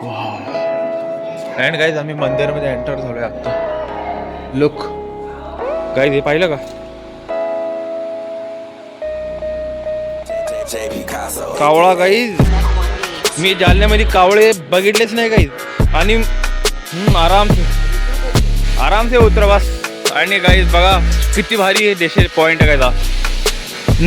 And guys आम्ही मंदिरामध्ये enter झालोय आता. लुक गाईज, हे पाहिलं का? कावळा गाईज. मी जालन्यामध्ये कावळे बघितलेच नाही गाईज. आणि आराम से उतरा बस. आणि गाईज बघा किती भारी देशे पॉइंट आहे गायचा.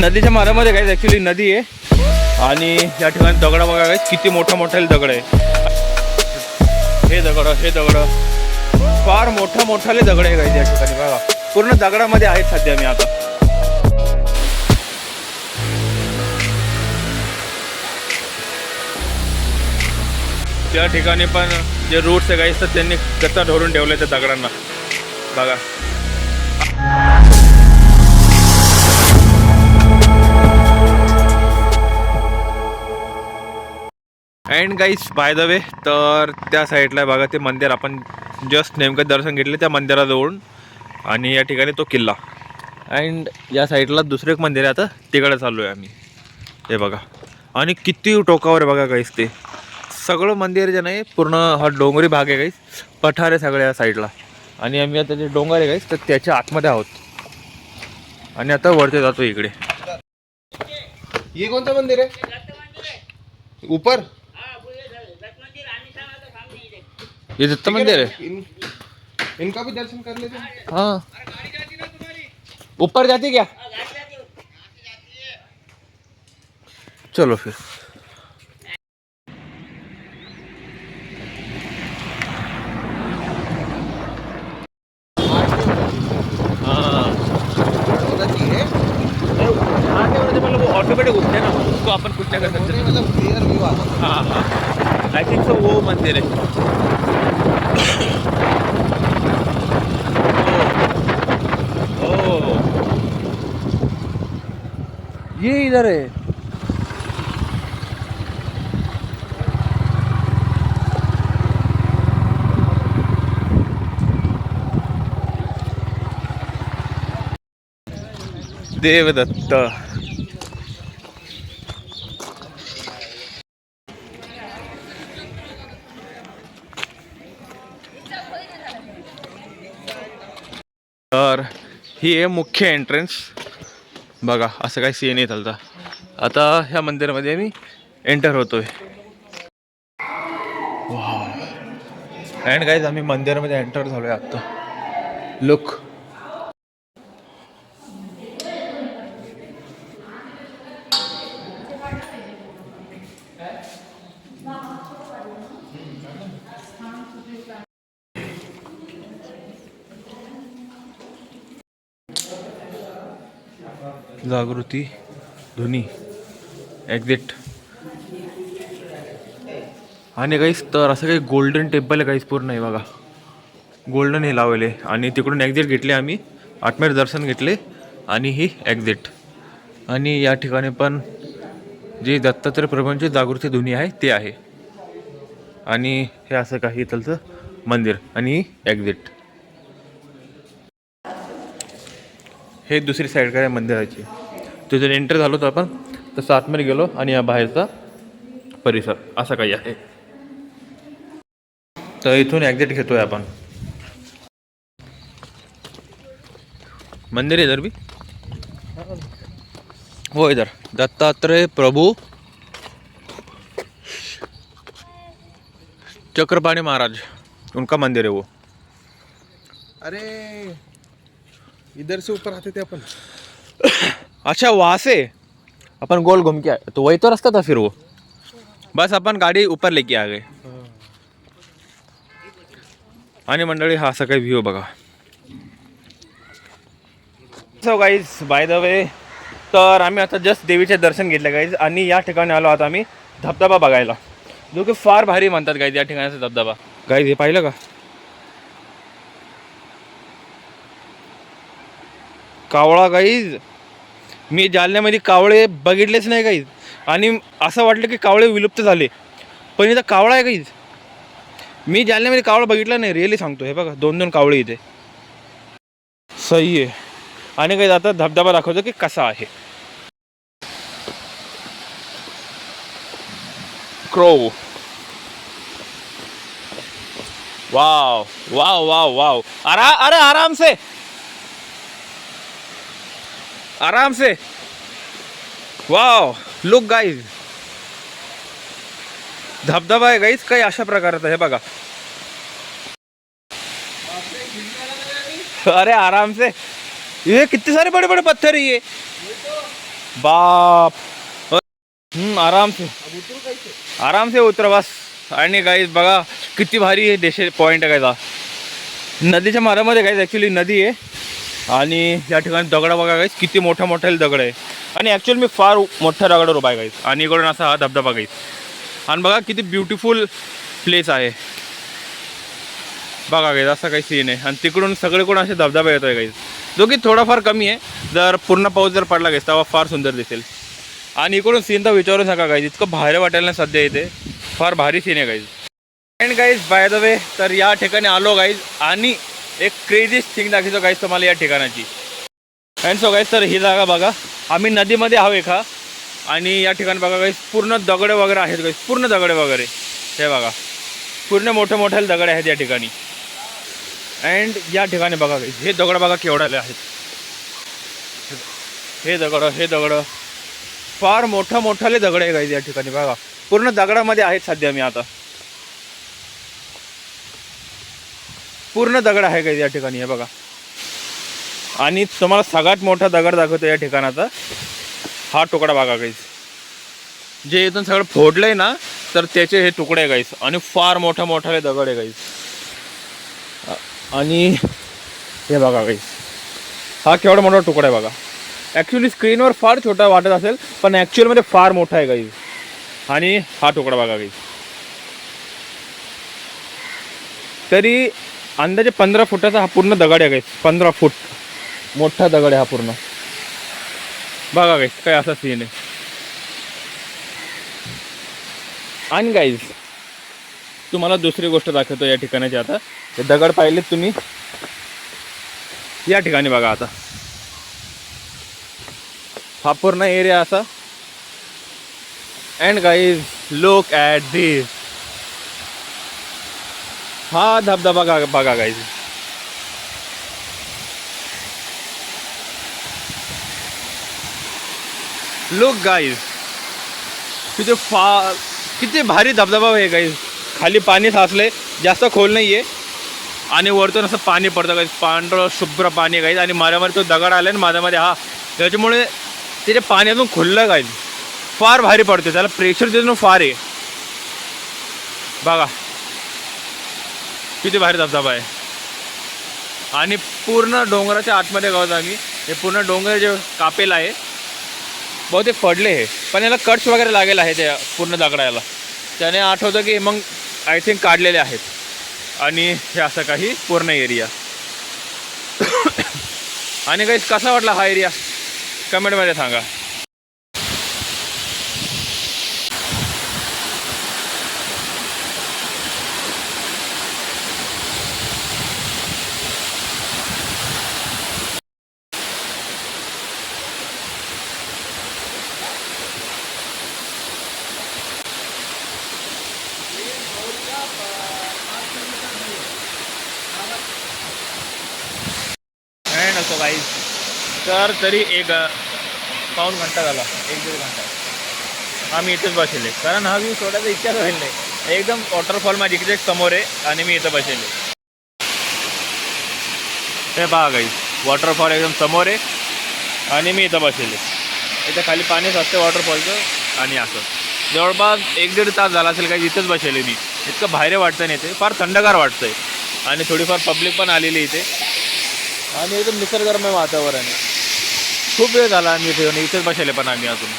नदीच्या मारामध्ये गाईज ॲक्च्युली नदी आहे. आणि या ठिकाणी दगड बघा गाईज, किती मोठा दगड आहे. हे दगड फार मोठाले दगड आहे गाईज या ठिकाणी. बघा पूर्ण दगडामध्ये आहेत सध्या मी आता. त्या ठिकाणी पण जे रूट्स आहे गाईज तर त्यांनी कच्चा ढोरून ठेवले त्या दगडांना बघा. And guys by the way, तर त्या साईडला बघा ते मंदिर, आपण जस्ट नेमकं दर्शन घेतले त्या मंदिराजवळून. आणि या ठिकाणी तो किल्ला. अँड या साईडला दुसरं एक मंदिर आहे, आता तिकडे चाललो आहे आम्ही. हे बघा, आणि किती टोकावर आहे बघा गाईज. ते सगळं मंदिर जे नाही, पूर्ण हा डोंगरी भाग आहे गाईज. पठार आहे सगळ्या साईडला. आणि आम्ही आता जे डोंगर आहे गाईज तर त्याच्या आतमध्ये आहोत. आणि आता वरती जातो इकडे. ये कौन सा मंदिर है? ऊपर ये दत्त मंदिर है. इनका भी दर्शन कर लेते हैं. हाँ, ऊपर जाती क्या? चलो फिर. ऑटोमेटिक उठते ना उसको, अपन कुछ नहीं कर सकते. मतलब क्लियर व्यू आता. हाँ हाँ, आई थिंक सो वो मंदिर है. ओ, ये इधर है. देवदत्त. तर ही आहे मुख्य एंट्रन्स. बघा असं काही सीन आहे चालता. आता ह्या मंदिरामध्ये मी एंटर होतोय. अँड गाईज आम्ही मंदिरामध्ये एंटर झालोय आता. लुक. जागृती धुनी एक्झिट. आणि काहीच तर असं काही गोल्डन टेम्पल आहे काहीच पूर्ण आहे बघा. गोल्डन हे लावले. आणि तिकडून एक्झिट घेतले आम्ही, आतमध्ये दर्शन घेतले. आणि ही एक्झिट. आणि या ठिकाणी पण जे दत्तात्रय प्रभूंची जागृती धुनी आहे ते आहे. आणि हे असं काही चालतं मंदिर. आणि एक्झिट. हे दुसरी साईड काय मंदिराची. तिथून एंटर झालो तर आपण तसं आतमध्ये गेलो. आणि या बाहेरचा परिसर असा काही आहे. तर इथून एक्झिट घेतोय आपण. मंदिर इधर भी हो. इधर दत्तात्रेय प्रभु चक्रपाणी महाराज उनका मंदिर है वो. अरे इधर से ऊपर आते थे अपन. अच्छा, वहाँ से अपन गोल घूम के आए. तो वही तो रास्ता था फिर वो. बस अपन गाड़ी ऊपर लेके आ गए. आणि मंडळी हा असा काही व्ह्यू बघा. So guys by the way, तर आम्ही आता जस्ट देवीचे दर्शन घेतले गाईज. आणि या ठिकाणी आलो आता आम्ही धबधबा बघायला, जो की फार भारी म्हणतात गाईज या ठिकाणचा धबधबा. गाईज हे पाहिलं का? कावळा गाईज. मी जालन्यामध्ये कावळे बघितलेच नाही गाईज. आणि असं वाटलं की कावळे विलुप्त झाले, पण इथं कावळा आहे गाईज. मी जालन्यामध्ये कावळा बघितला नाही, रिअली सांगतो. हे बघा 2-2 कावळे इथे. सही आहे. आणि काही आता धबधबा दाखवतो की कसा आहे. Crow wow wow wow wow, अरे आराम से, आराम से. वाव, लुक गाईज, धबधबा आहे गाईज काही अशा प्रकाराचा. हे बघा, अरे आराम से. ये कितने सारे बड़े बड़े पत्थर है ये, बाप. आराम से, आराम से उतर बस. आणि गाईज बघा किती भारी आहे देश पॉईंट आहे गायचा. नदीच्या मारामध्ये गाईज ॲक्च्युली नदी आहे आणि या ठिकाणी दगड बघा गाईज किती मोठा मोठा दगड आहे. आणि ॲक्च्युअली मी फार मोठ्या दगडावर उभा आहे गाईज. आणि इकडून असा हा धबधबा गाईज. आणि बघा किती ब्युटिफुल प्लेस आहे बघा गाईज. असा काही सीन आहे आणि तिकडून सगळीकडून असे धबधबा येतो आहे गाईज, जो की थोडाफार कमी आहे. जर पूर्ण पाऊस जर पडला गाईज तेव्हा फार सुंदर दिसेल. आणि इकडून सीन तर विचारू नका गाईज, इतकं भारी वाटायला ना सध्या इथे. फार भारी सीन आहे guys. And guys by the way, तर या ठिकाणी आलो गाईज आणि एक क्रेझीस्ट थिंग दाखवतो गाईज तुम्हाला या ठिकाणाची. अँड सो गाईज, तर ही जागा बघा, आम्ही नदीमध्ये आहो एका. आणि या ठिकाणी बघा गाईज पूर्ण दगड वगैरे आहेत गाईज, पूर्ण दगड वगैरे. हे बघा पूर्ण मोठे मोठे दगड आहेत या ठिकाणी. अँड या ठिकाणी बघा गाईज, हे दगड बघा केवढाले आहेत. हे दगड फार मोठाले दगड आहे गाईज या ठिकाणी. बघा पूर्ण दगडामध्ये आहेत सध्या मी आता. पूर्ण दगड आहे गाईज या ठिकाणी. हे बघा, आणि तुम्हाला सगळ्यात मोठा दगड दाखवतो या ठिकाणाचा. हा तुकडा बघा गाईज, जे इथून सगळं फोडलंय ना, तर त्याचे हे तुकडे आहे गाईज. आणि फार मोठाले दगड आहे गाईज. आणि हे बघा गाईज, हा केवढा मोठा तुकडा आहे बघा. ॲक्च्युली स्क्रीनवर फार छोटा वाटत असेल, पण ॲक्च्युअलमध्ये फार मोठा आहे गाईज. आणि हा तुकडा बघा गाईज, तरी अंदाजे 15 फुटाचा हा पूर्ण दगड आहे गाईज. 15 फूट मोठा दगड आहे हा पूर्ण. बघा गाईज काय असा सीन आहे. आणि गाईज तुम्हाला दुसरी गोष्ट दाखवतो या ठिकाणाची. आता हे दगड पाहिलेत तुम्ही या ठिकाणी बघा. आता हा पूर्ण एरिया असा. अँड गाईज लुक ॲट दिस, हा धबधबा बघा गाईज. लुक गाईज, किती भारी धबधबा आहे गाईज. खाली पाणी साचले, जास्त खोल नाही आहे. आणि वरतून असं पाणी पडतं गाईज, पांढरं शुभ्र पाणी गाईज. आणि माझ्यामध्ये तो दगड आला ना माझ्यामध्ये, हा त्याच्यामुळे ते पाण्यातून खुललं गाईज. फार भारी पडते, त्याला प्रेशर देणं फार आहे. बघा किती भारी धबधबा आहे. आणि पूर्ण डोंगराच्या आतमध्ये गावात आम्ही. हे पूर्ण डोंगर जे कापेल आहे बहुतेक पडले हे, पण याला कट्स वगैरे लागेल आहे त्या पूर्ण दगडाला. त्याने आठवतं की मग आय थिंक काढलेले आहेत. आणि हे असं काही पूर्ण एरिया. आणि काही कसा वाटला हा एरिया कमेंटमध्ये सांगा. असो गाईज, तर तरी एक पाऊण घंटा झाला, 1-1.5 घंटा आम्ही इथेच बसले. कारण हा व्ह्यू सोडायचा इच्छाच होईल नाही. एकदम वॉटरफॉल माझी इकडे समोर आहे आणि मी इथं बसले. हे पहा गाईज, वॉटरफॉल एकदम समोर आहे आणि मी इथं बसले. इथं खाली पाणीच असते वॉटरफॉलचं. आणि असं जवळपास 1-1.5 तास झाला असेल काही इथंच बसले मी. इतकं बाहेर वाटतं नाही, ते फार थंडगार वाटतंय. आणि थोडीफार पब्लिक पण आलेली इथे. आणि एकदम निसर्गरम्य वातावरण आहे. खूप वेळ झाला आम्ही इथेच बसले पण आम्ही अजून.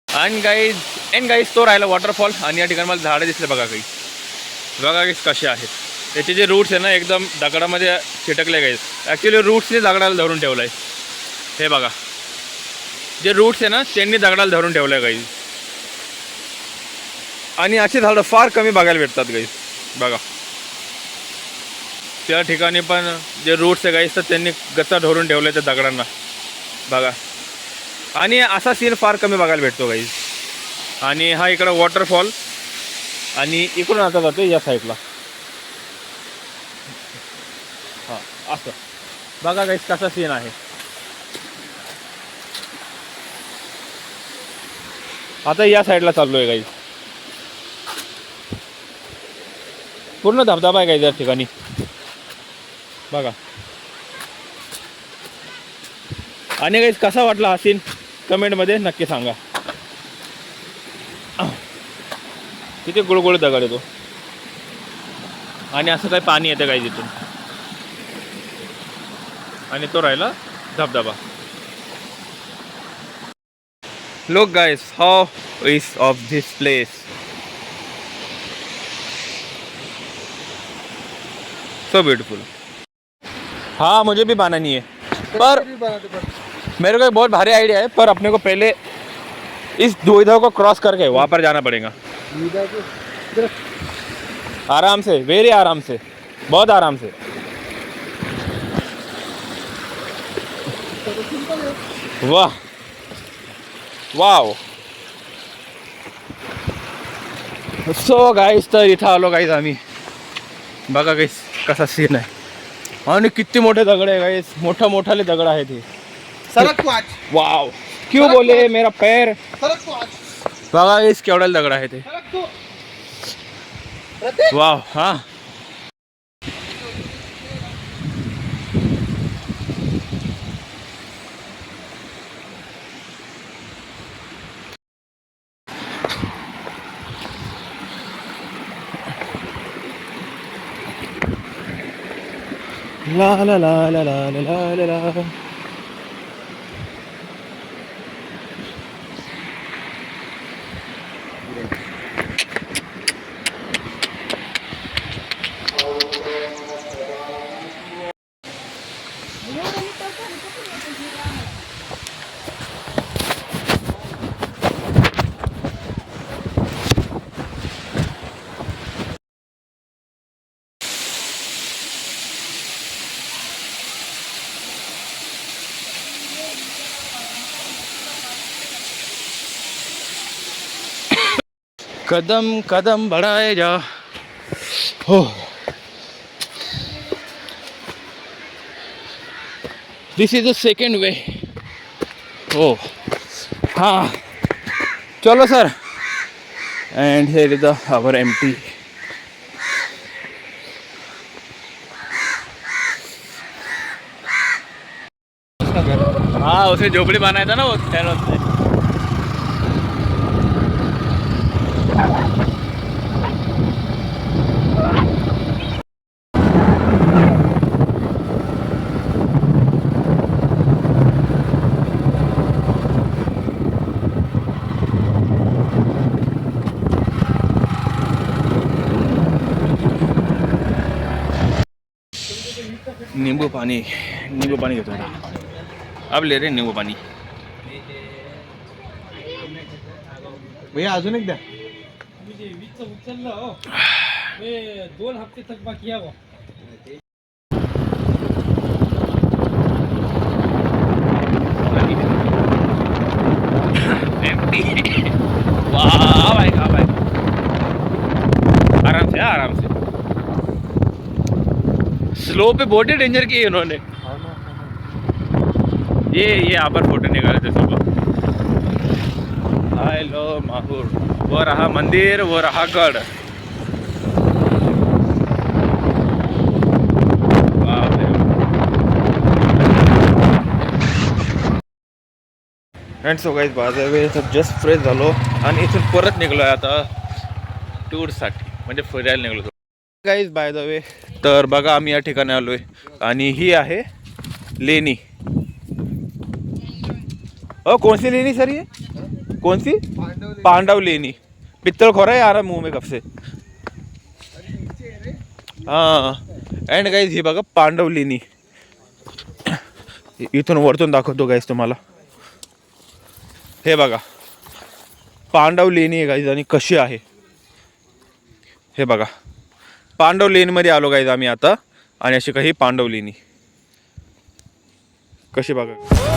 आणि गाईज तो राहिला वॉटरफॉल. आणि या ठिकाणी मला झाडं दिसले बघा काही. बघा गाईज कसे आहेत त्याचे जे रूट्स आहे ना, एकदम दगडामध्ये चिटकले गाईज. ॲक्च्युली रूट्सने दगडाला धरून ठेवलं आहे. हे बघा जे रूट्स आहे ना त्यांनी दगडाला धरून ठेवलं आहे गाईज. आणि अशी झाडं फार कमी बघायला भेटतात गाईज. बघा त्या ठिकाणी पण जे रूट्स आहे गाईज तर त्यांनी गच्चा धरून ठेवले त्या दगडांना. बघा आणि असा सीन फार कमी बघायला भेटतो गाईज. आणि हा इकडं वॉटरफॉल. आणि इकडून आता जातो या साईडला. असं बघा गाईस कसा सीन आहे. आता या साईडला चाललोय गाईस. पूर्ण धबधबा आहे गाईस या ठिकाणी बघा. आणि गाईस कसा वाटला हा सीन कमेंटमध्ये नक्की सांगा. किती गुळगुळ दगड येतो आणि असं काही पाणी येतं गाईस इथून. आणि तो राहिला धबधबा. Look guys, how is of this place? So beautiful. हाँ मुझे भी बाना नहीं है पर मेरे को एक बहुत भारी आइडिया है, पर अपने को पहले इस दुविधा को क्रॉस करके वहाँ पर जाना पड़ेगा. आराम से, वेरी आराम से, बहुत आराम से. वाह वाव. सो गाईस तर इथं आलो गाईस आम्ही. बघा गाईस कसा सीन आहे. आणि किती मोठे दगड आहे गाईस. मोठाले दगड आहेत हे. सरक वाच. वाव क्यों बोले मेरा पैर. सरक वाच. बघा गाईस केवढ्याला दगड आहे ते. सरक तू. वाव. हा ला ला ला ला ला ला ला ला. कदम कदम बढ़ाए जा. हो this is the second way. हो हाँ चलो sir. And here is the our empty. हाँ उसे झोपड़ी बनाया था ना वो थैनोस ने. नींबू पानी घेतो आता. अब ले रहे नींबू पानी. भैया अजून एक द्या. उचललं 2 हफ्ते तक बाकी आहे. वाह भाई हाँ भाई. आराम से आराम से. स्लो पे बहुत ही डेंजर किए इन्होंने. ये यहाँ पर फोटो निकाले थे सुबह. हेलो माहौर. वो रहा मंदिर, वो रहा गढ़. And so guys by way तर जस्ट फ्रेश झालो आणि इथून परत निघलो आहे आता टूरसाठी, म्हणजे फिरायला निघलो. गाईज बाय द वे तर बघा आम्ही या ठिकाणी आलो आहे आणि ही आहे लेणी. कौन सी लेनी सर ये? कौन सी? पांडव लेनी. पित्तल खोरा है यार मुंह में कब से. हाँ अँड गाईज ही बघा पांडव लेणी. इथून वरतून दाखवतो गाईज तुम्हाला. हे बघा पांडव लेणी आहे गाईज आणि कशी आहे हे बघा. पांडव लेणीमध्ये आलो गाईज आम्ही आता. आणि अशी काही पांडव लेणी कशी बघा.